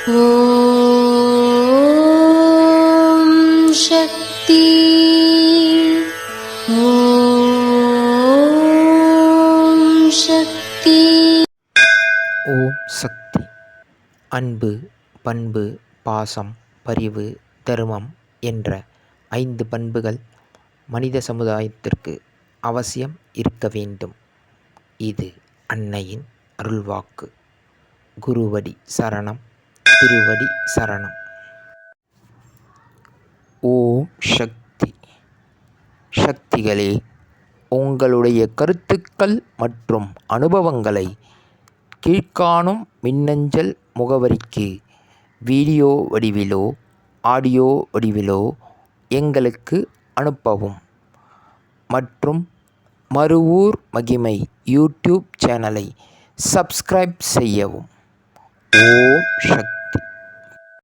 ஓம் சக்தி. ஓம் சக்தி. ஓம் சக்தி. அன்பு, பண்பு, பாசம், பரிவு, தர்மம் என்ற 5 பண்புகள் மனித சமுதாயத்திற்கு அவசியம் இருக்க வேண்டும். இது அன்னையின் அருள்வாக்கு. குருவடி சரணம், திருவடி சரணம். ஓம் சக்தி. சக்திகளே, உங்களுடைய கருத்துக்கள் மற்றும் அனுபவங்களை கீழ்க்காணும் மின்னஞ்சல் முகவரிக்கு வீடியோ வடிவிலோ ஆடியோ வடிவிலோ எங்களுக்கு அனுப்பவும். மற்றும் மறுவூர் மகிமை யூடியூப் சேனலை சப்ஸ்கிரைப் செய்யவும். ஓம் சக்தி.